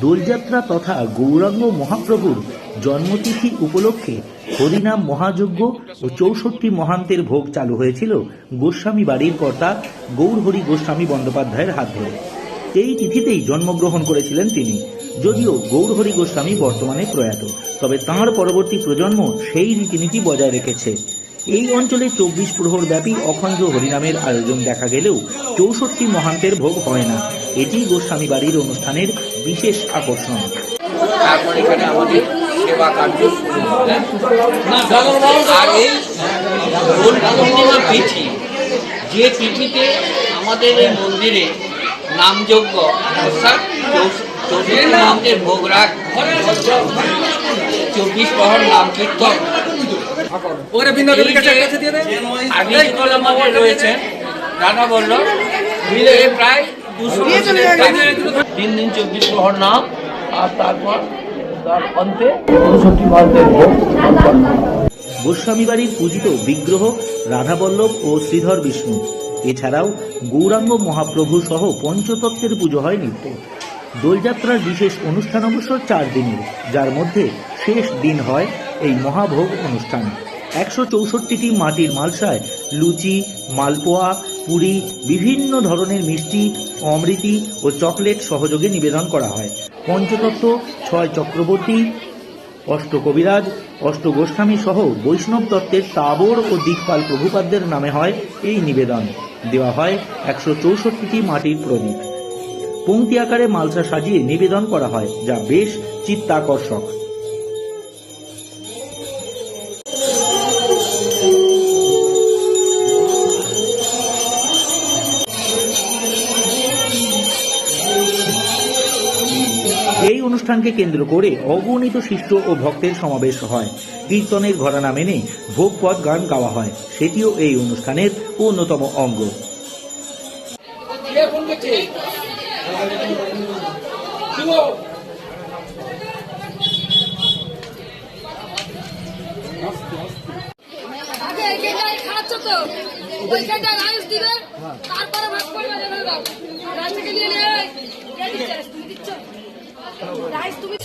দোলযাত্রা তথা গৌরাঙ্গ মহাপ্রভুর জন্মতিথি উপলক্ষে হরিনাম মহাযজ্ঞ ও ৬৪ মহান্তের ভোগ চালু হয়েছিল গোস্বামী বাড়ির কর্তা গৌরহরি গোস্বামী বন্দ্যোপাধ্যায়ের হাত ধরে। এই তিথিতেই জন্মগ্রহণ করেছিলেন তিনি। যদিও গৌরহরি গোস্বামী বর্তমানে প্রয়াত, তবে তাঁর পরবর্তী প্রজন্ম সেই রীতিনীতি বজায় রেখেছে। এই অঞ্চলে ২৪ প্রহর ব্যাপী অখণ্ড হরিনামের আয়োজন দেখা গেলেও ৬৪ মহান্তের ভোগ হয় না। এটি গোস্বামী বাড়ির অনুষ্ঠানের বিশেষ আকর্ষণ। তারপর এখানে আমাদের সেবা কার্য শুরু হবে। আর এই দোল পূর্ণিমা তিথি, যে তিথিতে আমাদের এই মন্দিরে নামযজ্ঞ অর্থাৎ ২৪ মহান্তের ভোগ রাখ, ২৪ প্রহর নাম কীর্তন রয়েছেন রাধা বল্লভ মিলে প্রায় 3 দিন 24 প্রহর নাম, আর তারপর তার অন্তে ৬৪ মহান্তের ভোগ। গোস্বামী বাড়ির পূজিত বিগ্রহ রাধাবল্লভ ও শ্রীধর বিষ্ণু। এছাড়াও গৌরাঙ্গ মহাপ্রভু সহ পঞ্চতত্ত্বের পুজো হয় নিত্য। দোলযাত্রার বিশেষ অনুষ্ঠান অবশ্য 4 দিনের, যার মধ্যে শেষ দিন হয় এই মহাভোগ অনুষ্ঠান। ১৬৪টি মাটির মালসায় লুচি, মালপোয়া, পুরি, বিভিন্ন ধরনের মিষ্টি, অমৃতি ও চকলেট সহযোগে নিবেদন করা হয়। পঞ্চতত্ত্ব, ৬ চক্রবর্তী, অষ্টকবিরাজ, অষ্টগোস্বামী সহ বৈষ্ণব তত্ত্বের তাবর ও দিকপাল প্রভুপাদদের নামে হয় এই নিবেদন। দেওয়া হয় ১৬৪টি মাটির প্রদীপ। পংক্তি আকারে মালসা সাজিয়ে নিবেদন করা হয়, যা বেশ চিত্তাকর্ষক। এই অনুষ্ঠানকে কেন্দ্র করে অগণিত শিষ্য ও ভক্তের সমাবেশ হয়। কীর্তনের ঘরানা মেনে ভোগপদ গান গাওয়া হয়, সেটিও এই অনুষ্ঠানের অন্যতম অঙ্গ। রাইস তুমি